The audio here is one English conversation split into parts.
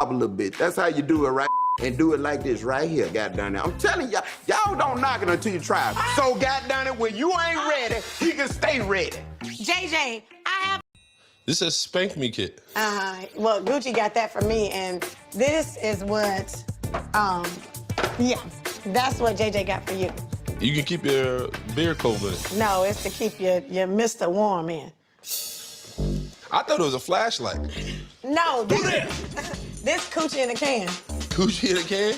a little bit. That's how you do it, right? And do it like this right here, goddamn it. I'm telling y'all, y'all don't knock it until you try it. So goddamn it, when you ain't ready, he can stay ready. JJ, I have. This is Spank Me Kit. Well, Gucci got that for me, and this is what, yeah, that's what JJ got for you. You can keep your beard cold with it. No, it's to keep your Mr. Warm in. I thought it was a flashlight. No, this Coochie in a can. Coochie in a can?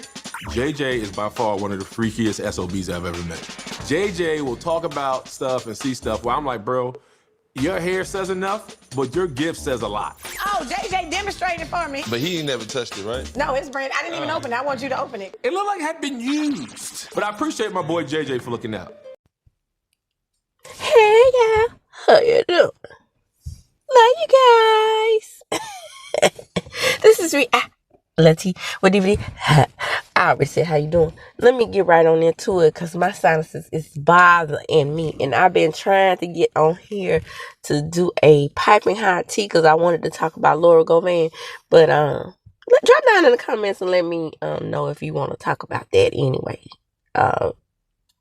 JJ is by far one of the freakiest SOBs I've ever met. JJ will talk about stuff and see stuff where I'm like, bro, your hair says enough, but your gift says a lot. Oh, JJ demonstrated for me. But he ain't never touched it, right? No, it's brand. I didn't even open it. I want you to open it. It looked like it had been used. But I appreciate my boy JJ for looking out. Hey, y'all. How you doing? Love you guys. This is Letty with DVD. I already said how you doing. Let me get right on into it because my sinuses is bothering me. And I've been trying to get on here to do a piping hot tea because I wanted to talk about Laura Govan. But drop down in the comments and let me know if you want to talk about that anyway.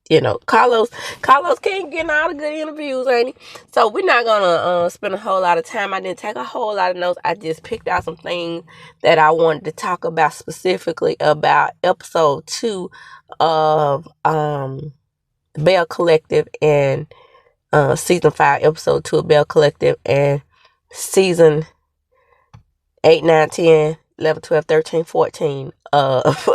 You know, Carlos can't get all the good interviews, ain't he? So we're not gonna spend a whole lot of time. I didn't take a whole lot of notes. I just picked out some things that I wanted to talk about specifically about episode 2 of BELLE Collective and season 5, episode 2 of BELLE Collective, and season 8, 9, 10, 11, 12, 13, 14 of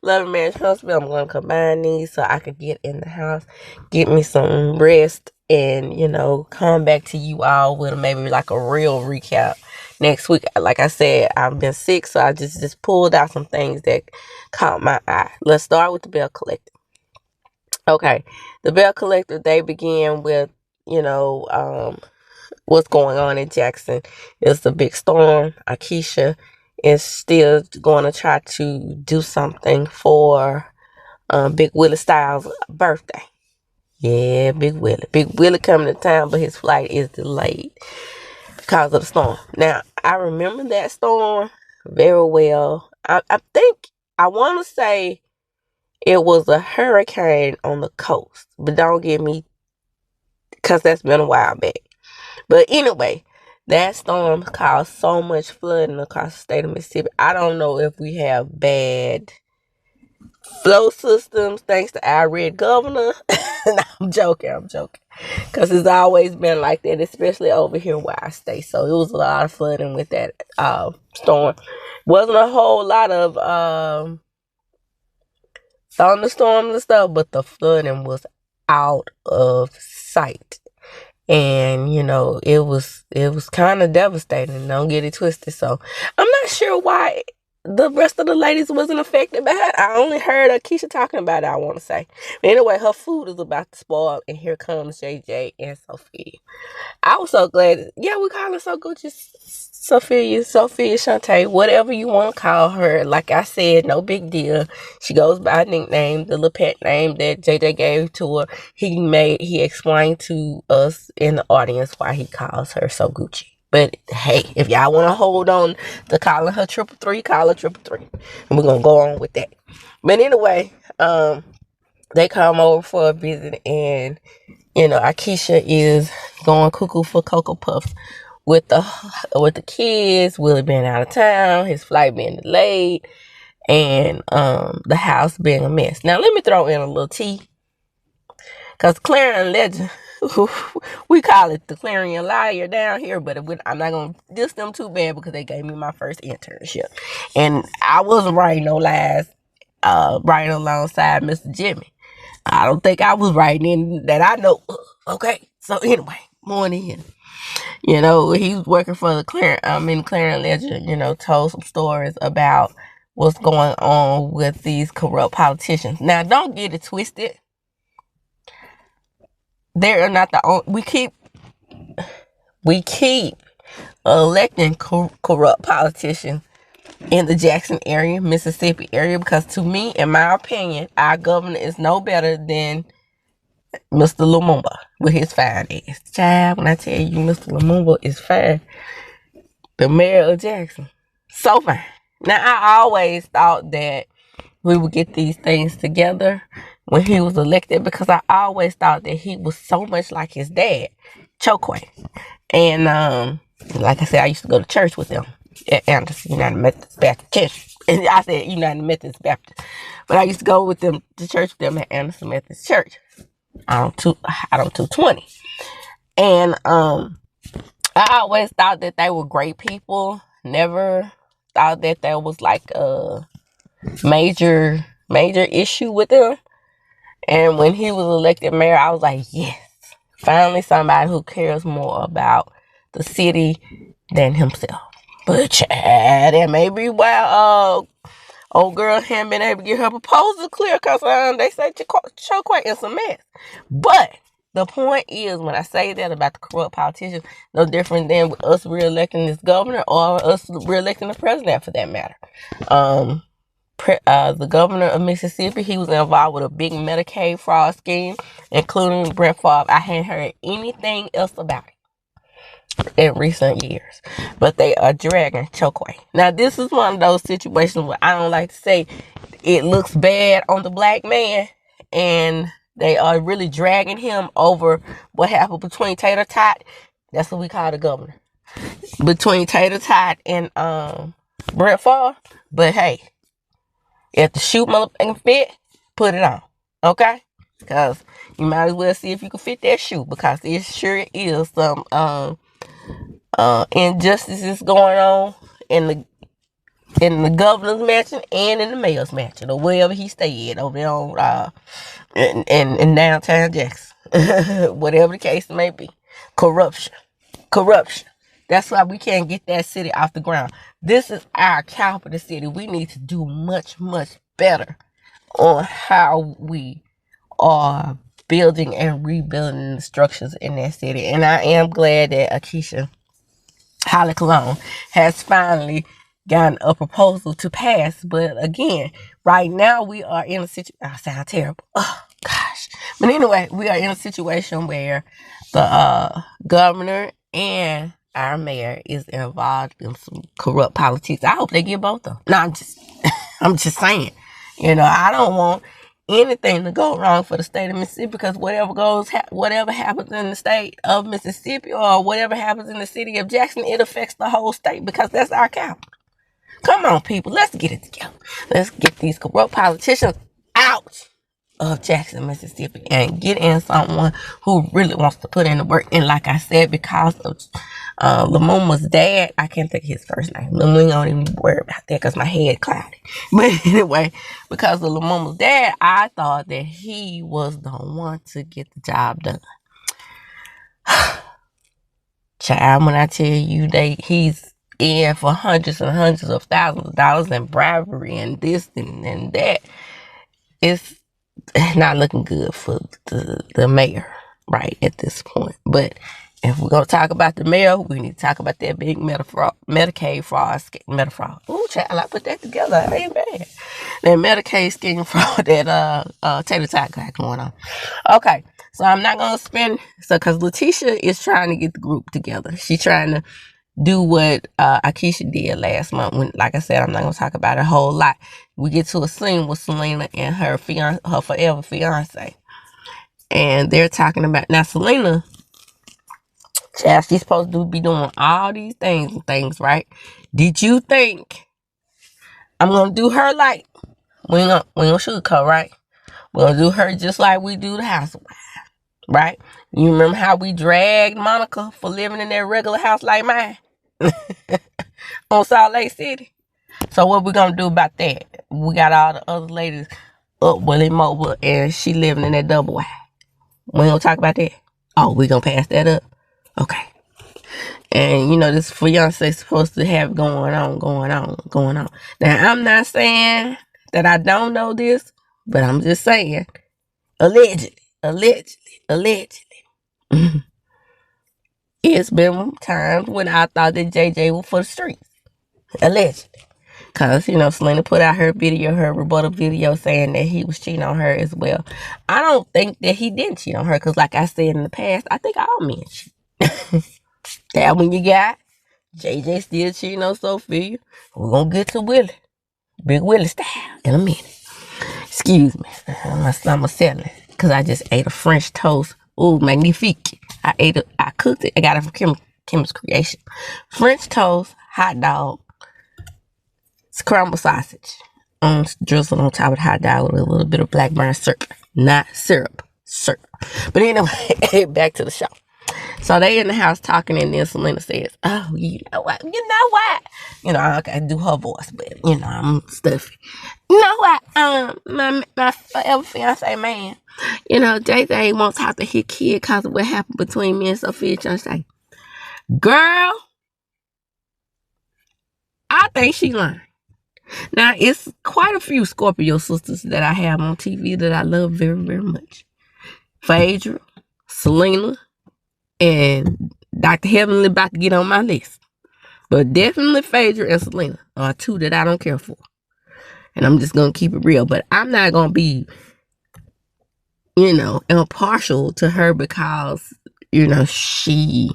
Love and Marriage Hospital. I'm going to combine these so I could get in the house, get me some rest, and, you know, come back to you all with maybe like a real recap next week. Like I said, I've been sick, so I just pulled out some things that caught my eye. Let's start with the BELLE Collective. Okay, the BELLE Collective, they began with, you know, what's going on in Jackson. It's a big storm. Akeisha is still going to try to do something for Big Willie Styles' birthday. Yeah, Big Willie. Big Willie coming to town, but his flight is delayed because of the storm. Now, I remember that storm very well. I think, I want to say it was a hurricane on the coast, but don't get me, because that's been a while back. But anyway, that storm caused so much flooding across the state of Mississippi. I don't know if we have bad flow systems thanks to our red governor. No, I'm joking. Because it's always been like that, especially over here where I stay. So it was a lot of flooding with that storm. Wasn't a whole lot of thunderstorms and stuff, but the flooding was out of sight. And, you know, it was kind of devastating. Don't get it twisted. So I'm not sure why the rest of the ladies wasn't affected by it. I only heard Akeisha talking about it, I want to say. But anyway, her food is about to spoil, and here comes JJ and Sophia. I was so glad. Yeah, we call her so good. Just Sophia, Shantae, whatever you want to call her. Like I said, no big deal. She goes by a nickname, the little pet name that JJ gave to her. He explained to us in the audience why he calls her so Gucci. But hey, if y'all want to hold on to calling her 333, call her 333. And we're going to go on with that. But anyway, they come over for a visit, and, you know, Akeisha is going cuckoo for Cocoa Puffs with the kids. Willie being out of town, his flight being delayed, and the house being a mess. Now, let me throw in a little tea. Because Clarion Legend, we call it the Clarion Liar down here, but I'm not going to diss them too bad because they gave me my first internship. And I wasn't writing no lies, writing alongside Mr. Jimmy. I don't think I was writing in that I know. Okay, so anyway, morning. You know, he was working for the Clarion Ledger, you know, told some stories about what's going on with these corrupt politicians. Now, don't get it twisted. They're not the only, we keep electing corrupt politicians in the Jackson area, Mississippi area, because to me, in my opinion, our governor is no better than Mr. Lumumba with his fine ass. Child, when I tell you Mr. Lumumba is fine, the mayor of Jackson, So fine. Now, I always thought that we would get these things together when he was elected because I always thought that he was so much like his dad, Chokwe. And like I said, I used to go to church with them at Anderson United Methodist Baptist Church. And I said United Methodist Baptist. But I used to go with them to church with them at Anderson Methodist Church out on 220. And I always thought that they were great people. Never thought that there was like a major issue with them. And when he was elected mayor, I was like, yes, finally somebody who cares more about the city than himself. But Chad, that may be why old girl hadn't been able to get her proposal clear because they say Chokwe is a mess. But the point is, when I say that about the corrupt politicians, no different than us re-electing this governor or us re-electing the president for that matter. The governor of Mississippi, he was involved with a big Medicaid fraud scheme, including Brett Favre. I hadn't heard anything else about it in recent years, but they are dragging Chokwe. Now, this is one of those situations where I don't like to say it looks bad on the black man, and they are really dragging him over what happened between Tater Tot. That's what we call the governor. Between Tater Tot and Brett Favre. But hey, if the shoe motherfucking fit, put it on. Okay? Because you might as well see if you can fit that shoe. Because it sure is some injustices going on in the governor's mansion and in the mayor's mansion, or wherever he stayed over there on in downtown Jackson. Whatever the case may be. Corruption. That's why we can't get that city off the ground. This is our capital city. We need to do much, much better on how we are building and rebuilding the structures in that city. And I am glad that Akeisha Holly Cologne has finally gotten a proposal to pass. But again, right now we are in a situation. I sound terrible. Oh, gosh. But anyway, we are in a situation where the governor and our mayor is involved in some corrupt politics. I hope they get both of them. No, I'm just saying. I don't want anything to go wrong for the state of Mississippi, because whatever happens in the state of Mississippi or whatever happens in the city of Jackson, it affects the whole state because that's our capital. Come on, people, let's get it together. Let's get these corrupt politicians out of Jackson, Mississippi, and get in someone who really wants to put in the work. And like I said, because of Lamoma's dad, I can't think of his first name. We don't even worry about that because my head clouded. But anyway, because of Lamoma's dad, I thought that he was the one to get the job done. Child, when I tell you he's in for hundreds and hundreds of thousands of dollars in bribery and this and that, it's not looking good for the mayor right at this point. But if we're going to talk about the mayor, we need to talk about that big Medicaid fraud. Ooh, child, I put that together. It ain't bad. That Medicaid scheme fraud that Tater Tot got going on. Okay, so I'm not going to spend... because Letitia is trying to get the group together. She's trying to do what Akeisha did last month. When, like I said, I'm not going to talk about it a whole lot. We get to a scene with Selena and her forever fiance. And they're talking about... Now, Selena, child, she's supposed to be doing all these things, right? Did you think I'm going to do her like... We ain't gonna sugarcoat, right? We're going to do her just like we do the housewife, right? You remember how we dragged Monica for living in that regular house like mine? On Salt Lake City. So what we gonna do about that? We got all the other ladies up Willie Mobile and she living in that double wide. We ain't gonna talk about that. Oh, we gonna pass that up. Okay. And this fiance is supposed to have going on. Now I'm not saying that I don't know this, but I'm just saying allegedly. It's been times when I thought that JJ was for the streets. Allegedly. Because, Selena put out her rebuttal video saying that he was cheating on her as well. I don't think that he didn't cheat on her because, like I said in the past, I think all men cheat. That when you got JJ still cheating on Sophia. We're gonna get to Willie. Big Willie style in a minute. Excuse me. My stomach selling. Because I just ate a French toast. Ooh, magnifique. I cooked it. I got it from Kim's Creation. French toast, hot dog, scrambled sausage. Drizzled on top of the hot dog with a little bit of black burn syrup. Not syrup. Syrup. But anyway, back to the show. So they in the house talking, and then Selena says, "Oh, you know what? You know what? You know, I can do her voice, but you know, I'm stuffy. You know what? My forever fiance man, you know, JJ won't talk to his kid because of what happened between me and Sophia." And I say, "Girl, I think she lying." Now, it's quite a few Scorpio sisters that I have on TV that I love very, very much. Phaedra, Selena, and Dr. Heavenly about to get on my list. But definitely Phaedra and Selena are two that I don't care for. And I'm just going to keep it real. But I'm not going to be, you know, impartial to her because, you know, she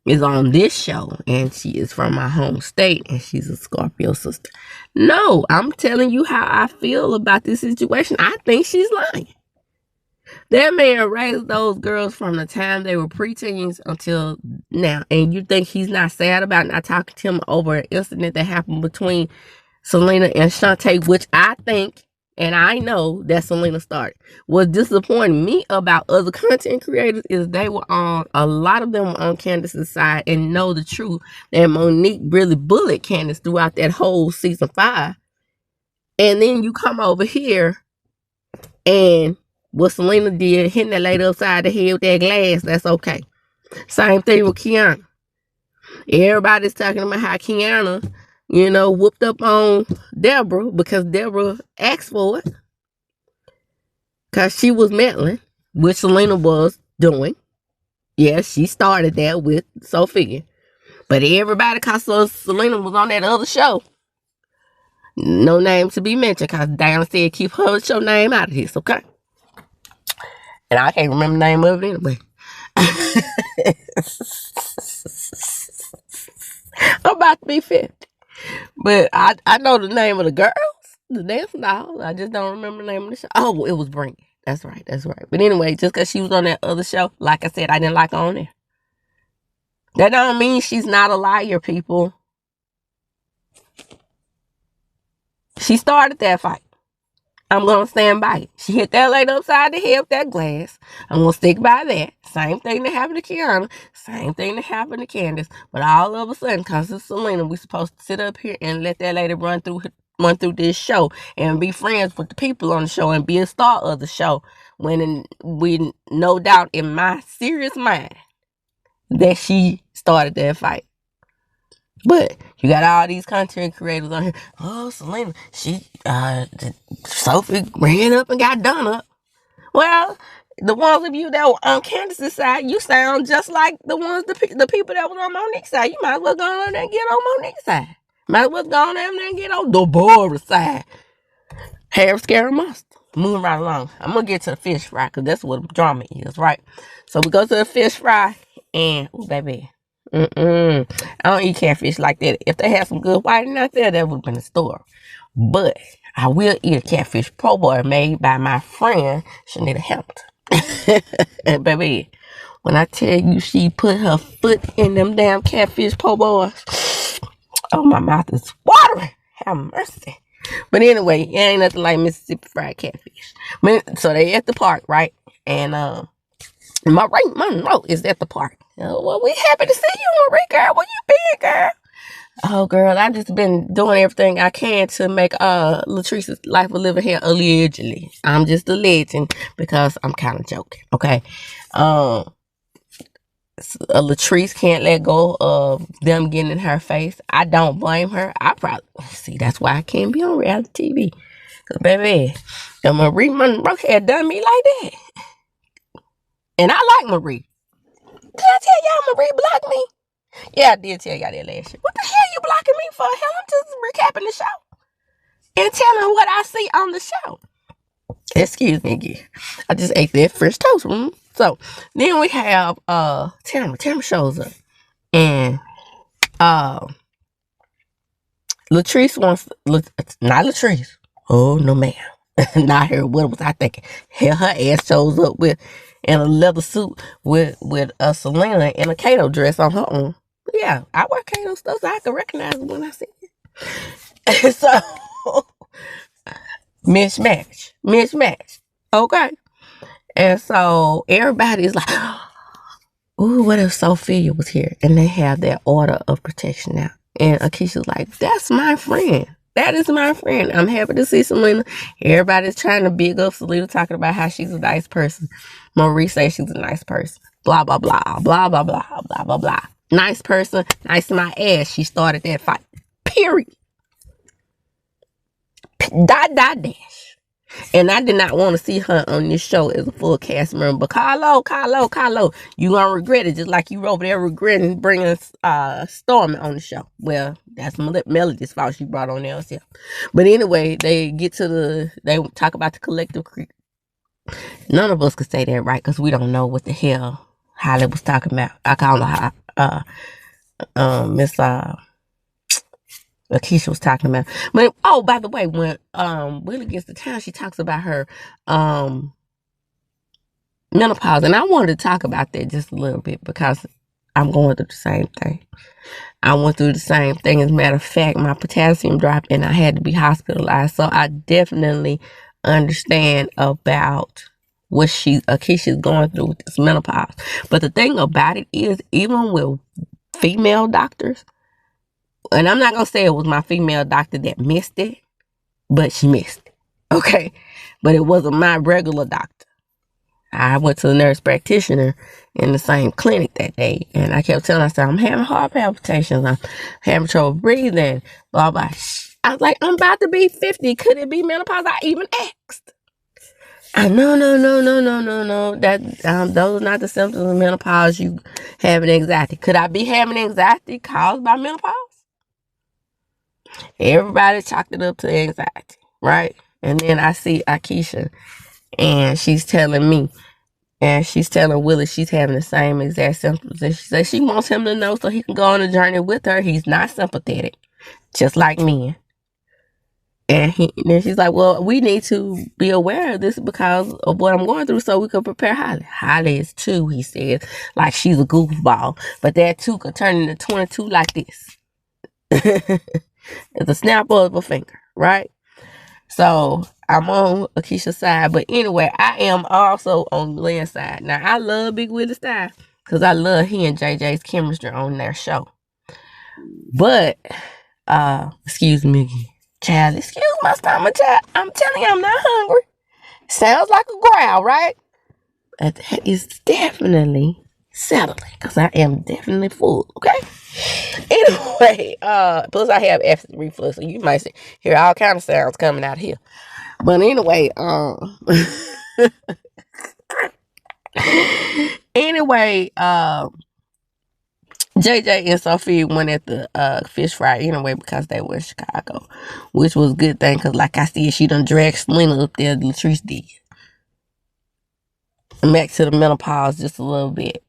is on this show and she is from my home state and she's a Scorpio sister. No, I'm telling you how I feel about this situation. I think she's lying. That man raised those girls from the time they were preteens until now. And you think he's not sad about not talking to him over an incident that happened between Selena and Shantae, which I think, and I know that Selena started. What disappointed me about other content creators is they were on, a lot of them were on Candace's side and know the truth that Monique really bullied Candace throughout that whole season 5. And then you come over here and what Selena did, hitting that lady upside the head with that glass, that's okay. Same thing with Kiana. Everybody's talking about how Kiana, you know, whooped up on Deborah because Deborah asked for it. Because she was meddling, which Selena was doing. Yes, she started that with Sophia. But everybody, because Selena was on that other show, no name to be mentioned, because Diana said keep her show name out of this, okay? And I can't remember the name of it anyway. I'm about to be 50. But I know the name of the girls, the dance dolls. I just don't remember the name of the show. Oh, it was Bring It. That's right. But anyway, just because she was on that other show, like I said, I didn't like her on there. That don't mean she's not a liar, people. She started that fight. I'm going to stand by it. She hit that lady upside the head with that glass. I'm going to stick by that. Same thing that happened to Kiana. Same thing that happened to Candace. But all of a sudden, because it's Selena, we're supposed to sit up here and let that lady run through this show and be friends with the people on the show and be a star of the show. When we, no doubt in my serious mind, that she started that fight. But you got all these content creators on here. Oh, Selena, Sophie ran up and got done up. Well, the ones of you that were on Candace's side, you sound just like the people that was on Monique's side. You might as well go on there and get on Monique's side. Might as well go on there and get on Deborah's side. Hair scary monster. Moving right along. I'm going to get to the fish fry because that's what drama is, right? So we go to the fish fry and, oh, baby. I don't eat catfish like that. If they had some good whiting out there, that would have been a story. But I will eat a catfish po' boy made by my friend Shanita Hampton. And baby, when I tell you she put her foot in them damn catfish po' boys, oh, my mouth is watering. Have mercy. But anyway, it ain't nothing like Mississippi fried catfish. So they at the park, right? And my note is at the park. Well, we happy to see you, Marie, girl. Where you been, girl? Oh, girl, I just been doing everything I can to make Latrice's life a living here, allegedly. I'm just a legend because I'm kind of joking, okay? Latrice can't let go of them getting in her face. I don't blame her. I probably, see, that's why I can't be on reality TV. Because, baby, if Marie Monroe had done me like that. And I like Marie. Did I tell y'all Marie blocked me? Yeah, I did tell y'all that last year. What the hell you blocking me for? Hell, I'm just recapping the show. And telling what I see on the show. Excuse me again. I just ate that French toast. So, then we have Tamara. Tamara shows up. And Latrice wants, not Latrice. Oh, no, ma'am. Not her. What was I thinking? Hell, her ass shows up in a leather suit with a Selena and a Kato dress on her own. Yeah, I wear Kato stuff, so I can recognize it when I see it. So, mismatch. Okay. And so everybody's like, ooh, what if Sophia was here? And they have that order of protection now. And Akeisha's like, that's my friend. That is my friend. I'm happy to see Selena. Everybody's trying to big up Selena, talking about how she's a nice person. Maurice says she's a nice person. Blah, blah, blah, blah, blah, blah, blah, blah, blah. Nice person, nice to my ass. She started that fight. Period. Dash. And I did not want to see her on this show as a full cast member. But Carlo, you gonna regret it, just like you over there regretting bringing Storm on the show. Well, that's Melody's fault. She brought on herself. But anyway, they talk about the collective. None of us could say that, right? Because we don't know what the hell Holly was talking about. I call her Miss Akeisha was talking about. But oh, by the way, when Willie gets to town, she talks about her menopause, and I wanted to talk about that just a little bit because I'm going through the same thing. I went through the same thing. As a matter of fact, my potassium dropped and I had to be hospitalized. So I definitely understand about what Akeisha's going through with this menopause. But the thing about it is, even with female doctors, and I'm not going to say it was my female doctor that missed it, but she missed it. Okay? But it wasn't my regular doctor. I went to the nurse practitioner in the same clinic that day, and I kept telling myself, I'm having heart palpitations, I'm having trouble breathing, blah, blah. I was like, I'm about to be 50. Could it be menopause? I even asked. No. Those are not the symptoms of menopause. You having anxiety. Could I be having anxiety caused by menopause? Everybody chalked it up to anxiety, right? And then I see Akeisha, and she's telling me, and she's telling Willie she's having the same exact symptoms. And she says she wants him to know so he can go on a journey with her. He's not sympathetic, just like men. And then she's like, well, we need to be aware of this because of what I'm going through so we can prepare Holly. Holly is 2, he says, like she's a goofball. But that 2 could turn into 22 like this. It's a snap of a finger, right? So I'm on Akeisha's side. But anyway, I am also on Glenn's side. Now, I love Big Willie's style because I love he and JJ's chemistry on their show. But, excuse me, child, excuse my stomach, child. I'm telling you, I'm not hungry. Sounds like a growl, right? But that is definitely settling because I am definitely full, okay? Anyway, plus I have acid reflux, so you might hear all kind of sounds coming out here. But anyway, JJ and Sophia went at the fish fry anyway because they were in Chicago, which was a good thing because, like I said, she done dragged Selena up there. Latrice did. And back to the menopause just a little bit.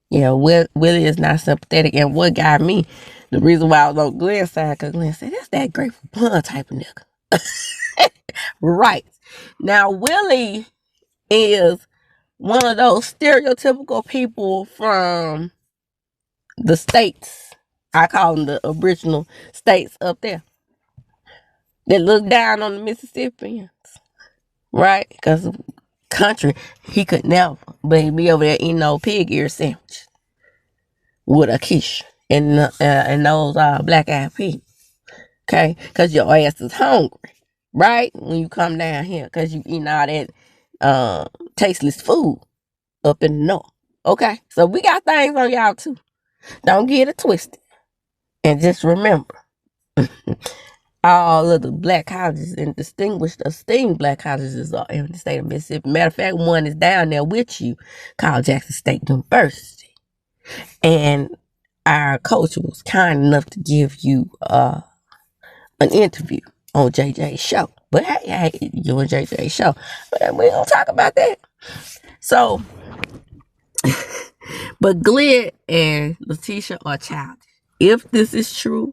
Yeah, Willie is not sympathetic, and what got me, the reason why I was on Glenn's side, because Glenn said, that's that Grateful Blood type of nigga. Right. Now, Willie is one of those stereotypical people from the states. I call them the original states up there that look down on the Mississippians. Right? Because country, he could never, but he'd be over there eating old pig ear sandwich with a quiche and those black-eyed peas. Okay? Because your ass is hungry, right? When you come down here, because you eating all that tasteless food up in the north. Okay? So we got things on y'all too. Don't get it twisted. And just remember, all of the black colleges and esteemed black colleges are in the state of Mississippi. Matter of fact, one is down there with you called Jackson State University. And our coach was kind enough to give you an interview on JJ's show. But hey, you and JJ's show. But we don't talk about that. So, but Glenn and Letitia are childish. if this is true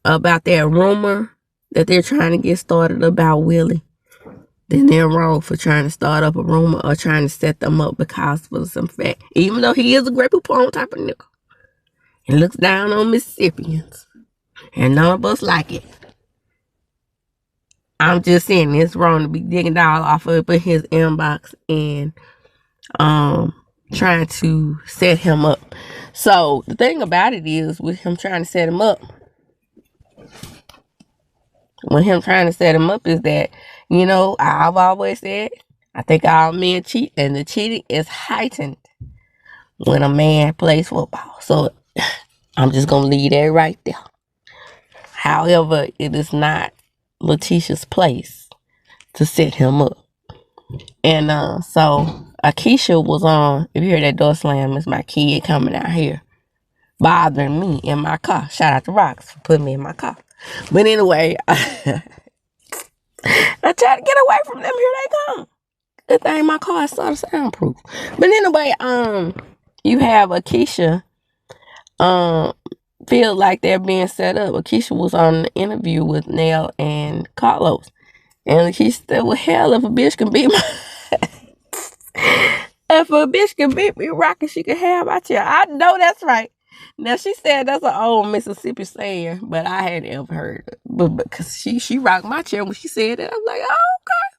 about that rumor that they're trying to get started about Willie, then they're wrong for trying to start up a rumor or trying to set them up because of some fact. Even though he is a great poupon type of nigga. He looks down on Mississippians. And none of us like it. I'm just saying it's wrong to be digging down off of his inbox and trying to set him up. So the thing about it is, with him trying to set him up, is that, you know, I've always said, I think all men cheat, and the cheating is heightened when a man plays football. So I'm just gonna leave that right there. However, it is not Letitia's place to set him up. And so Akeisha was on, if you hear that door slam, it's my kid coming out here bothering me in my car. Shout out to Rox for putting me in my car. But anyway, I try to get away from them. Here they come. Good thing my car is sort of soundproof. But anyway, you have Akeisha feel like they're being set up. Akeisha was on an interview with Nell and Carlos. And Akeisha said, well, hell, if a bitch can beat me rocking, she can have my chair. I know that's right. Now, she said that's an old Mississippi saying, but I hadn't ever heard it. But because she rocked my chair when she said that, I'm like, oh, okay.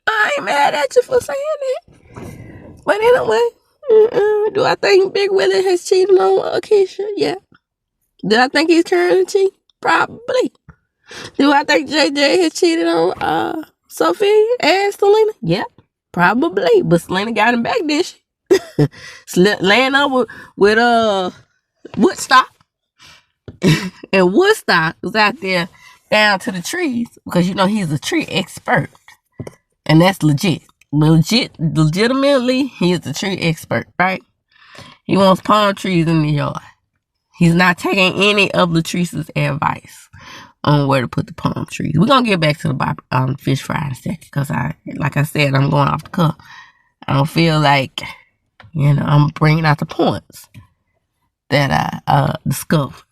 I ain't mad at you for saying that. But anyway, do I think Big Willie has cheated on Akeisha? Yeah. Do I think he's currently cheating? Probably. Do I think JJ has cheated on Sophia and Selena? Yeah, probably. But Selena got him back, did she? Laying up with Woodstock. And Woodstock was out there down to the trees because, you know, he's a tree expert. And that's legit. Legitimately, he's a tree expert, right? He wants palm trees in the yard. He's not taking any of Latrice's advice on where to put the palm trees. We're going to get back to the fish fry in a second because, like I said, I'm going off the cuff. I don't feel like, you know, I'm bringing out the points that I discovered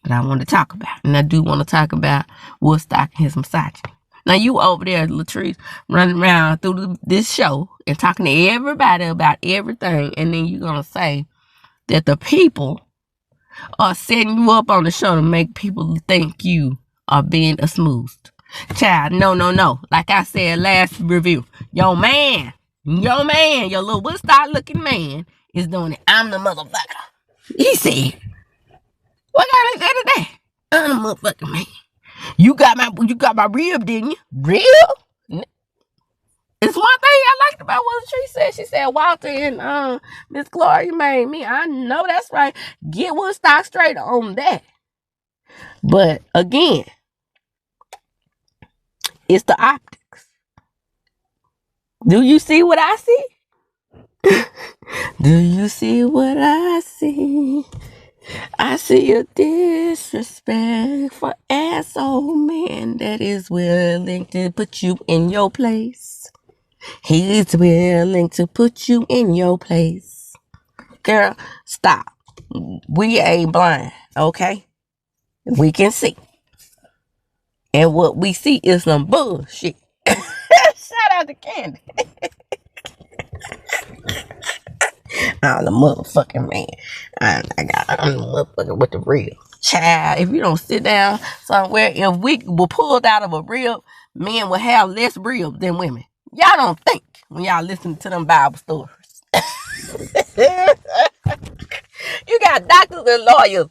that I want to talk about. And I do want to talk about Woodstock and his misogyny. Now, you over there, Latrice, running around through this show and talking to everybody about everything, and then you're going to say that the people are setting you up on the show to make people think you are being a smoothed. Child, no. Like I said last review, your little Woodstock looking man is doing it. I'm the motherfucker. He said, what kind of that today? I'm the motherfucking man. You got my rib, didn't you? Rib? It's one thing I liked about what Latrice said. She said, Walter and Miss Gloria made me. I know that's right. Get Woodstock straight on that. But again, it's the optics. Do you see what I see? Do you see what I see? I see a disrespect for asshole man that is willing to put you in your place. He's willing to put you in your place. Girl, stop. We ain't blind, okay? We can see. And what we see is some bullshit. Shout out to Candy. I'm the motherfucking man. I'm the motherfucker with the rib. Child, if you don't sit down somewhere, if we were pulled out of a rib, men will have less rib than women. Y'all don't think when y'all listen to them Bible stories. You got doctors and lawyers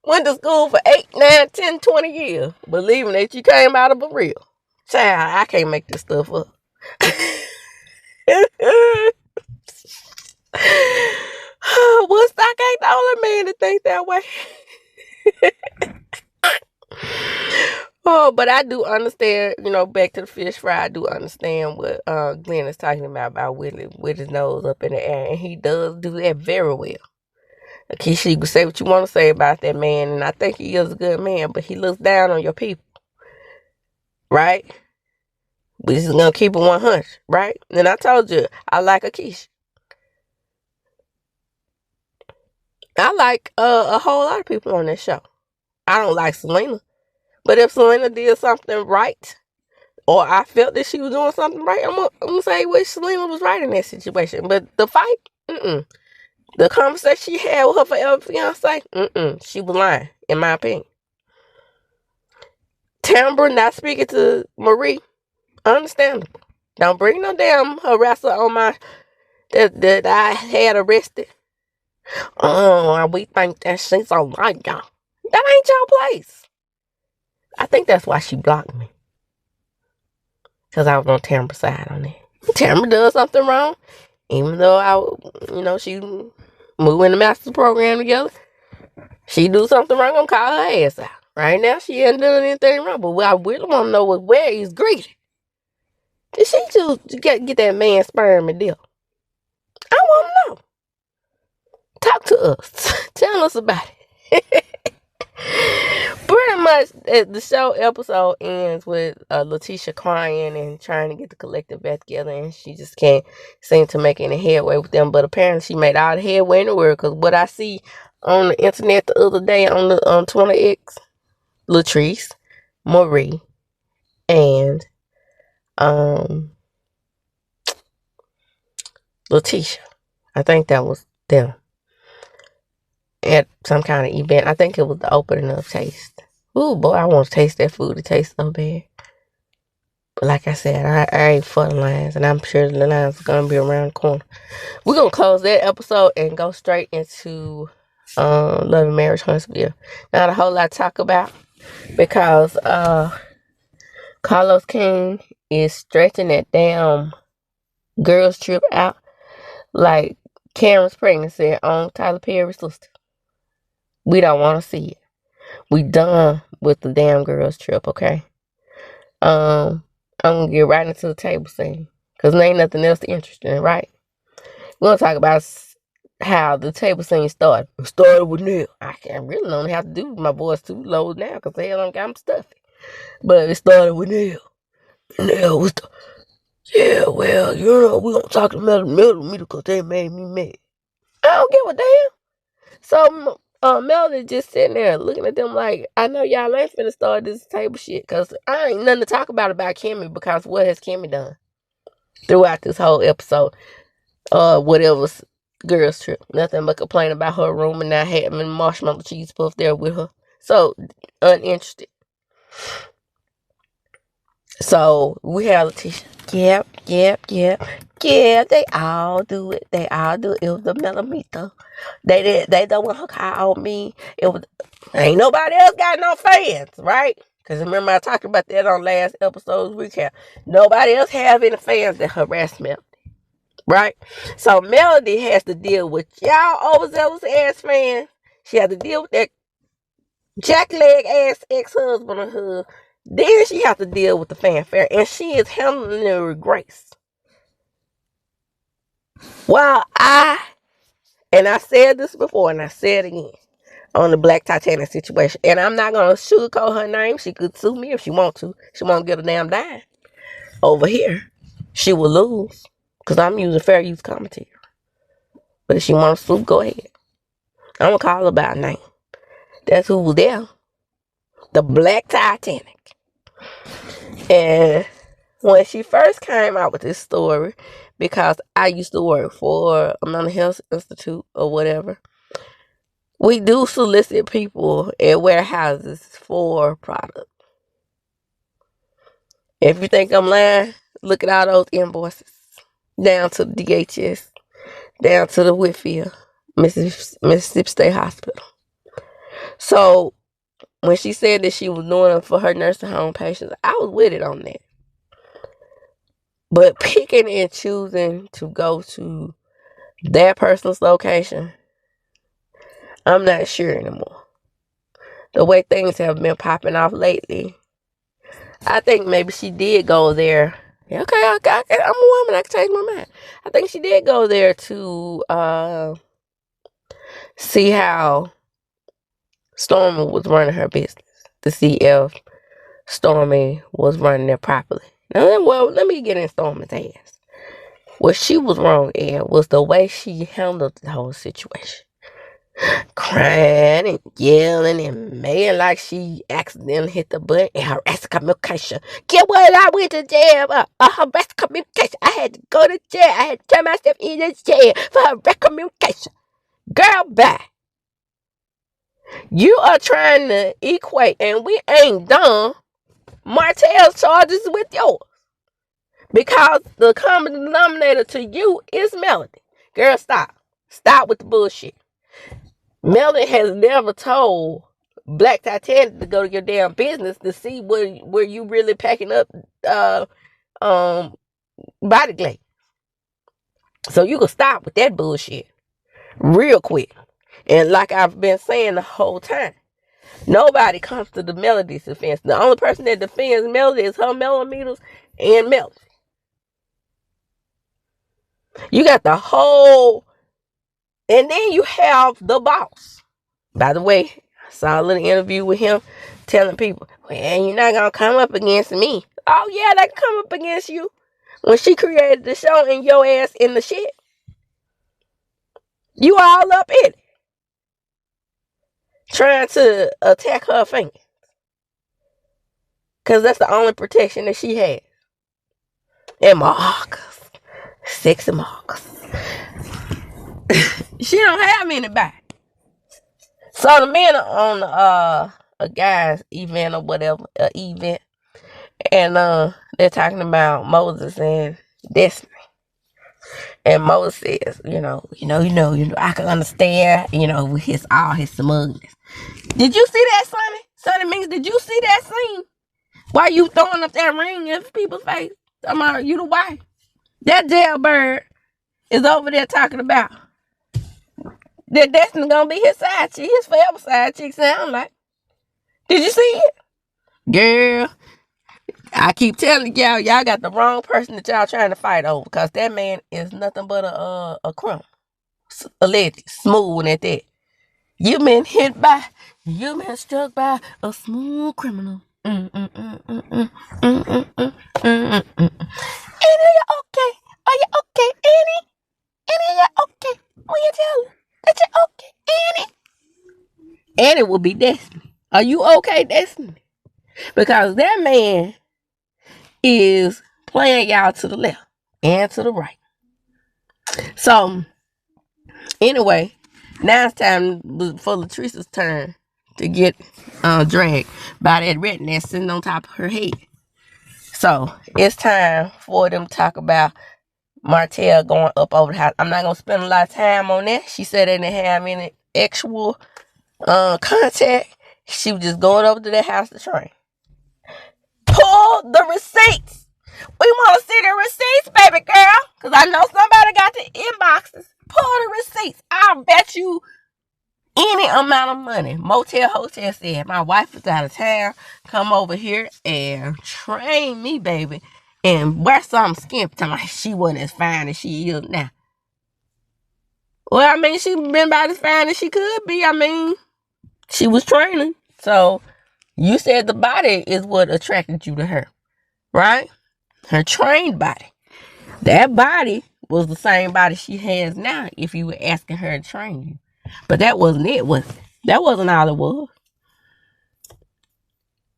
went to school for 8, 9, 10, 20 years, believing that you came out of a rib. Child, I can't make this stuff up. Woodstock ain't the only man to think that way. Oh, but I do understand, you know, back to the fish fry, I do understand what Glenn is talking about Willie with his nose up in the air, and he does do that very well. Keisha, you can say what you want to say about that man, and I think he is a good man, but he looks down on your people, right? We just gonna keep it 100, right? And I told you, I like Akeisha. I like a whole lot of people on that show. I don't like Selena. But if Selena did something right, or I felt that she was doing something right, I'm gonna say Selena was right in that situation. But the fight, the conversation she had with her forever fiance, she was lying, in my opinion. Tambra not speaking to Marie, understandable. Don't bring no damn harasser on my that I had arrested. Oh, we think that she's a liar. That ain't your place. I think that's why she blocked me. Because I was on Tambra's side on that. Tambra does something wrong. Even though she moved in the master's program together. She do something wrong, I'm call her ass out. Right now, she ain't doing anything wrong. But what I really want to know is where he's greedy. Did she just get that man sperm and deal? I want to know. Talk to us. Tell us about it. Pretty much, the show episode ends with Letitia crying and trying to get the collective back together, and she just can't seem to make any headway with them. But apparently, she made all the headway in the world. Because what I see on the internet the other day on Twitter X, Latrice, Marie, and Letitia. I think that was them at some kind of event. I think it was the opening of Taste. Ooh, boy, I want to taste that food. It tastes so bad. But like I said, I ain't for the lines, and I'm sure the lines are going to be around the corner. We're going to close that episode and go straight into Love and Marriage Huntsville. Not a whole lot to talk about because Carlos King is stretching that damn girls trip out like Karen's pregnancy on Tyler Perry's sister. We don't want to see it. We done with the damn girls trip, okay? I'm gonna get right into the table scene because there ain't nothing else interesting, right? We're gonna talk about how the table scene started. It started with Neil. I can't really don't have to do my voice too low now because hell, I'm stuffy. But it started with Neil. Neil was well, we gonna talk to Melody because they made me mad. I don't give a damn. So Melody just sitting there looking at them like, I know y'all ain't finna start this table shit because I ain't nothing to talk about Kimmy because what has Kimmy done throughout this whole episode? Whatever's girls trip. Nothing but complain about her room and not having marshmallow cheese puff there with her. So uninterested. So we have Letitia. Yep. Yeah, they all do it. It was the millimeter. They don't want her call on me. It was ain't nobody else got no fans, right? Because remember I talked about that on last episode's recap. Nobody else have any fans that harass Melody, right? So Melody has to deal with y'all overzealous ass fans. She has to deal with that jackleg ass ex-husband of hers. Then she has to deal with the fanfare, and she is handling it with grace. While I said this before, and I said it again, on the Black Titanic situation, and I'm not going to sugarcoat her name. She could sue me if she wants to. She won't get a damn dime. Over here, she will lose, because I'm using fair use commentary. But if she wants to sue, go ahead. I'm going to call her by name. That's who was there. The Black Titanic. And when she first came out with this story, because I used to work for a mental health institute or whatever, we do solicit people at warehouses for product. If you think I'm lying, look at all those invoices. Down to the DHS, down to the Whitfield, Mississippi State Hospital. So when she said that she was doing it for her nursing home patients, I was with it on that. But picking and choosing to go to that person's location, I'm not sure anymore. The way things have been popping off lately, I think maybe she did go there. Okay, I'm a woman, I can change my mind. I think she did go there to see how Stormy was running her business, to see if Stormy was running it properly. Now, well, let me get in Stormy's ass. What she was wrong in was the way she handled the whole situation. crying and yelling and making like she accidentally hit the button and harassing communication. Get what I went to jail for? Harassing communication. I had to go to jail. I had to turn myself in the jail for harassing communication. Girl, bye. You are trying to equate, and we ain't done, Martell's charges with yours. Because the common denominator to you is Melody. Girl, stop. Stop with the bullshit. Melody has never told Black Titanic to go to your damn business to see where you really packing up body glade. So you can stop with that bullshit real quick. And like I've been saying the whole time, nobody comes to the Melody's defense. The only person that defends Melody is her millimeters and Melody. You got the whole, and then you have the boss. By the way, I saw a little interview with him telling people, well, you're not going to come up against me. Oh, yeah, they can come up against you. When she created the show and your ass in the shit, you all up in it. Trying to attack her finger. Because that's the only protection that she has. And Marcus. Sexy Marcus. She don't have anybody. So the men are on a guy's event or whatever, event. And they're talking about Moses and Destiny. And Moses says, I can understand, with all his smugness. Did you see that, Sonny? Sonny Means, did you see that scene? Why you throwing up that ring in people's face? I'm out, you the wife. That jailbird is over there talking about that Destiny gonna be his side chick, his forever side chick, sound like. Did you see it? Girl, I keep telling y'all got the wrong person that y'all trying to fight over, because that man is nothing but a criminal. A lady, smooth at that. You been struck by a smooth criminal. Annie, are you okay? Are you okay, Annie? Annie, are you okay? Will you tell her that you're okay, Annie? Annie will be Destiny. Are you okay, Destiny? Because that man is playing y'all to the left and to the right. So, anyway, now it's time for Latrice's turn to get dragged by that redneck sitting on top of her head. So, it's time for them to talk about Martell going up over the house. I'm not going to spend a lot of time on that. She said they didn't have any actual contact. She was just going over to their house to train. Pull the receipts. We want to see the receipts, baby girl. Because I know somebody got the inboxes. Pull the receipts. I'll bet you any amount of money. Motel Hotel said, my wife was out of town. Come over here and train me, baby. And wear something skimpy. Tell me she wasn't as fine as she is now. Well, I mean, she been about as fine as she could be. I mean, she was training. So, you said the body is what attracted you to her. Right? Her trained body. That body was the same body she has now if you were asking her to train you. But that wasn't it, was it? That wasn't all it was.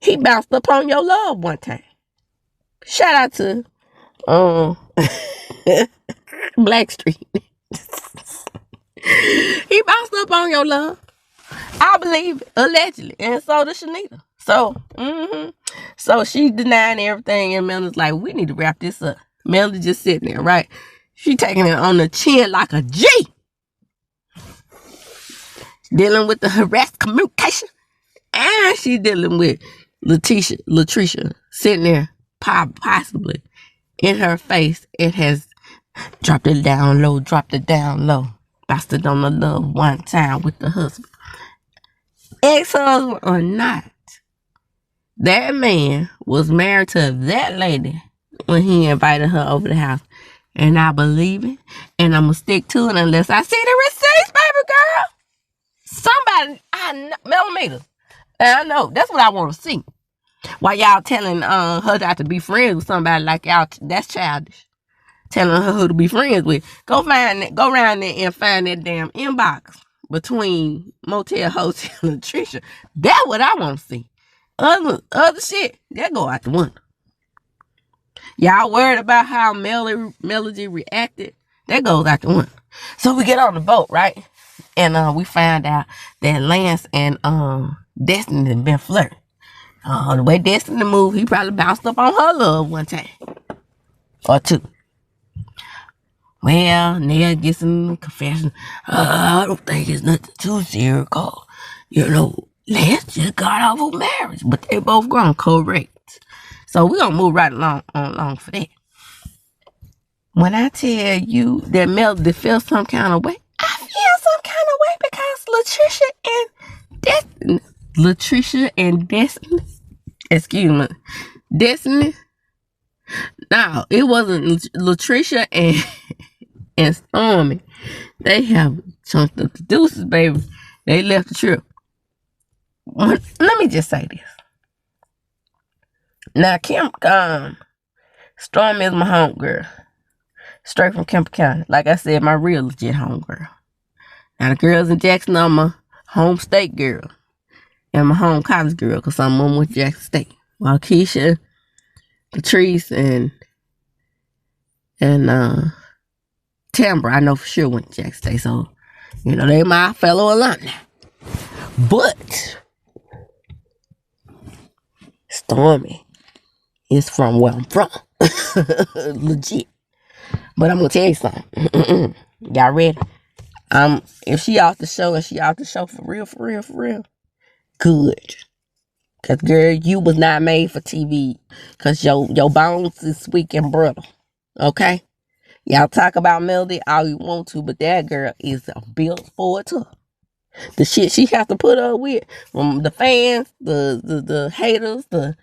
He bounced up on your love one time. Shout out to Blackstreet. He bounced up on your love. I believe it, allegedly. And so did Shanita. So, So she denying everything, and Melody's like, we need to wrap this up. Melody just sitting there, right? She taking it on the chin like a G. Dealing with the harassed communication. And she dealing with Latricia sitting there, possibly in her face. It has dropped it down low. Bastard on the love one time with the husband. Ex-husband or not, that man was married to that lady when he invited her over the house. And I believe it. And I'm going to stick to it unless I see the receipts, baby girl. Somebody, I know, millimeters. And I know, that's what I want to see. While y'all telling her not to be friends with somebody like y'all, that's childish. Telling her who to be friends with. Go around there and find that damn inbox between Motel, Hotel, and Trisha. That's what I want to see. Other shit, that go out the window. Y'all worried about how Melody reacted? That goes out the window. So we get on the boat, right? And we find out that Lance and Destiny have been flirting. The way Destiny moved, he probably bounced up on her love one time. Or two. Well, Nell gets some confession. I don't think it's nothing too serious. You know, Lance just got off of marriage. But they both grown, correct. So we're going to move right along for that. When I tell you that Melody feels some kind of way, I feel some kind of way because Latricia and Destiny, excuse me, Destiny. No, it wasn't Latricia and Stormy. They have chunked up the deuces, baby. They left the trip. Let me just say this. Now, Stormy is my homegirl. Straight from Kemper County. Like I said, my real legit homegirl. Now, the girls in Jackson are my home state girl. And my home college girl, because I'm on with Jackson State. While Keisha, Patrice, and Tambra, I know for sure went to Jackson State. So, you know, they my fellow alumni. But Stormy is from where I'm from. Legit. But I'm going to tell you something. Y'all ready? If she off the show and she off the show for real, good. Because, girl, you was not made for TV. Because your bones is weak and brittle. Okay? Y'all talk about Melody all you want to, but that girl is built for it too. The shit she has to put up with from the fans, the haters, the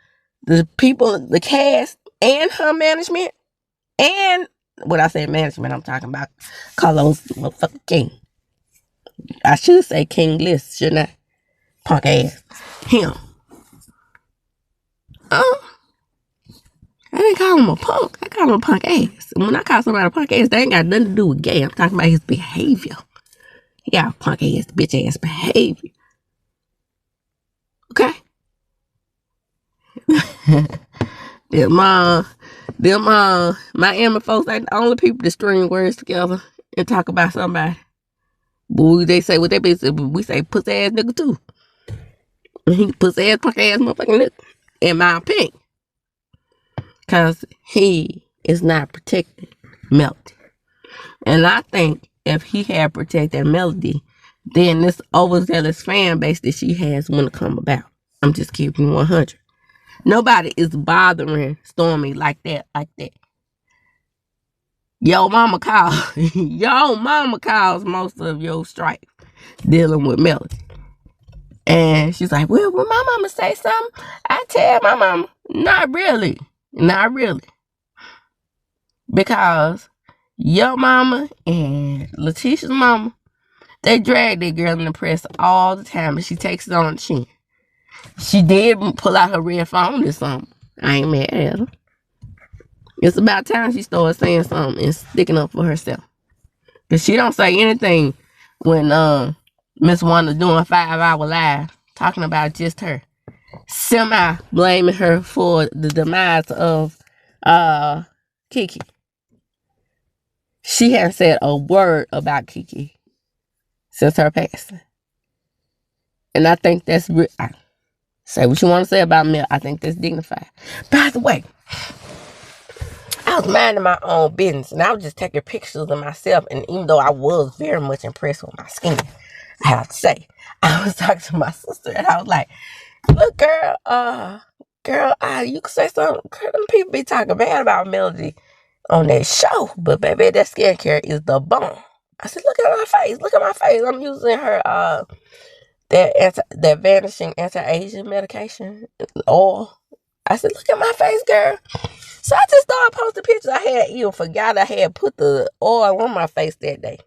people, the cast, and her management, and when I say management, I'm talking about Carlos motherfucking King. I should say King List, shouldn't I? Punk ass. Him. I didn't call him a punk. I call him a punk ass. And when I call somebody a punk ass, they ain't got nothing to do with gay. I'm talking about his behavior. He got a punk ass, bitch ass behavior. Okay? Miami folks ain't the only people that string words together and talk about somebody. Boy, they say what they be saying, we say pussy ass nigga too. He pussy ass, punk ass motherfucking nigga. In my opinion. Because he is not protecting Melody. And I think if he had protected Melody, then this overzealous fan base that she has wouldn't come about. I'm just keeping 100. Nobody is bothering Stormy like that. Your mama calls most of your strife dealing with Melody. And she's like, well, when my mama say something, I tell my mama, not really. Because your mama and Letitia's mama, they drag that girl in the press all the time, and she takes it on the chin. She did pull out her red phone or something. I ain't mad at her. It's about time she started saying something and sticking up for herself. Because she don't say anything when Miss Wanda doing 5-hour live, talking about just her. Semi blaming her for the demise of Kiki. She hasn't said a word about Kiki since her passing. And I think that's real. Say what you want to say about me. I think that's dignified. By the way, I was minding my own business and I was just taking pictures of myself. And even though I was very much impressed with my skin, I have to say, I was talking to my sister and I was like, look, girl, you can say something. Girl, them people be talking bad about Melody on that show. But baby, that skincare is the bomb. I said, look at my face. I'm using her that vanishing anti-aging medication oil. I said, look at my face, girl. So I just started posting pictures. I had even forgot I had put the oil on my face that day.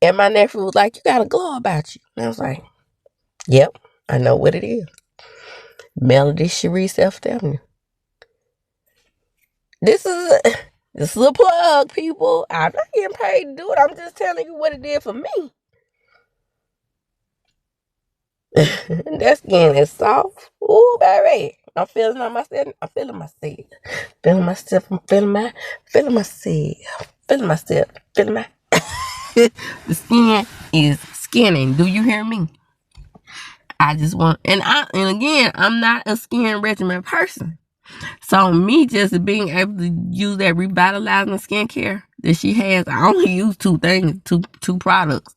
And my nephew was like, you got a glow about you. And I was like, yep, I know what it is. Melody Cherie Self-Avenue. This is a plug, people. I'm not getting paid to do it. I'm just telling you what it did for me. That skin is soft. Ooh, baby. I'm feeling on myself. I'm feeling myself. Feeling myself. I'm feeling myself. Feeling myself. Feeling my the skin is skinning. Do you hear me? I just want and again, I'm not a skin regimen person. So me just being able to use that revitalizing skincare that she has, I only use two products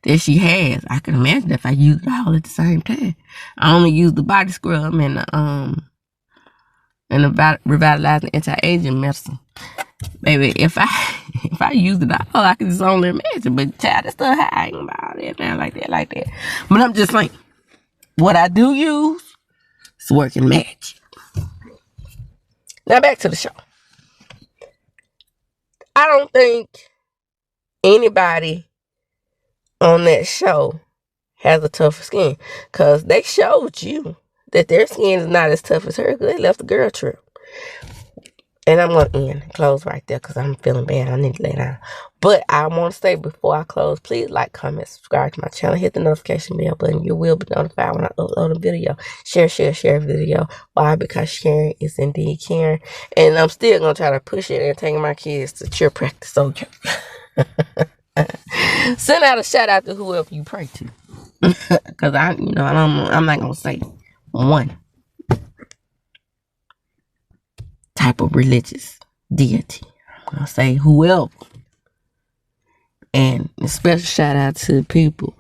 that she has. I can imagine if I used it all at the same time. I only use the body scrub and the revitalizing anti-aging medicine. Baby, if I used it all, I can just only imagine. But child, that's still high about it now like that. But I'm just saying, what I do use is working magic. Now back to the show. I don't think anybody on that show has a tougher skin, because they showed you that their skin is not as tough as hers, because they left the girl trip. And I'm going to end and close right there because I'm feeling bad. I need to lay down. But I want to say before I close, please like, comment, subscribe to my channel. Hit the notification bell button. You will be notified when I upload a video. Share video. Why? Because sharing is indeed caring. And I'm still going to try to push it and take my kids to cheer practice. Okay. Send out a shout out to whoever you pray to. Because I'm not going to say one type of religious deity. I'm going to say whoever. And a special shout out to people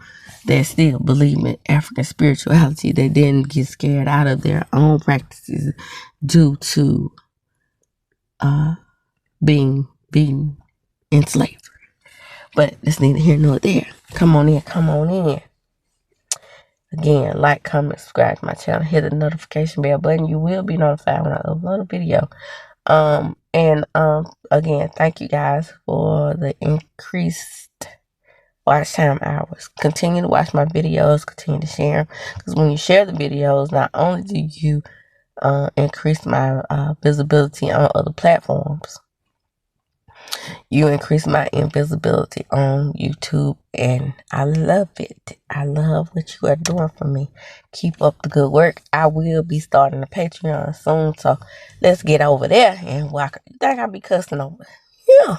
that still believe in African spirituality, that didn't get scared out of their own practices due to being beaten in slavery. But it's neither here nor there. Come on in. Again, like, comment, subscribe to my channel. Hit the notification bell button. You will be notified when I upload a video. Again, thank you guys for the increased watch time hours. Continue to watch my videos. Continue to share them. Because when you share the videos, not only do you increase my visibility on other platforms, you increase my invisibility on YouTube, and I love it. I love what you are doing for me. Keep up the good work. I will be starting a Patreon soon, so let's get over there and walk. You think I'll be cussing over? Yeah,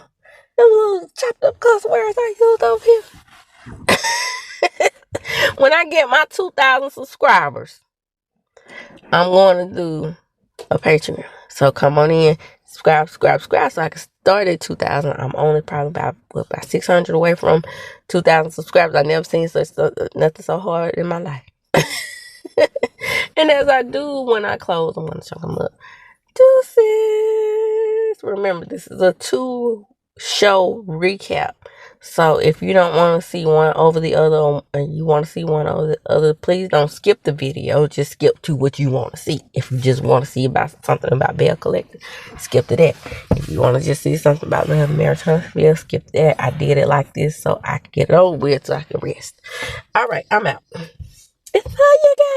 the little chopped up cuss words I used over here. When I get my 2,000 subscribers, I'm going to do a Patreon. So come on in, subscribe, so I can start at 2,000. I'm only probably about 600 away from 2,000 subscribers. I've never seen nothing so hard in my life. And as I do when I close, I'm going to chunk them up. Deuces. Remember, this is a 2-show recap. So if you don't want to see one over the other, and you want to see one over the other, please don't skip the video. Just skip to what you want to see. If you just want to see about something about Belle Collective, skip to that. If you want to just see something about Lamh Maritime, skip that. I did it like this so I can get it over with, so I can rest. All right, I'm out. It's all you got.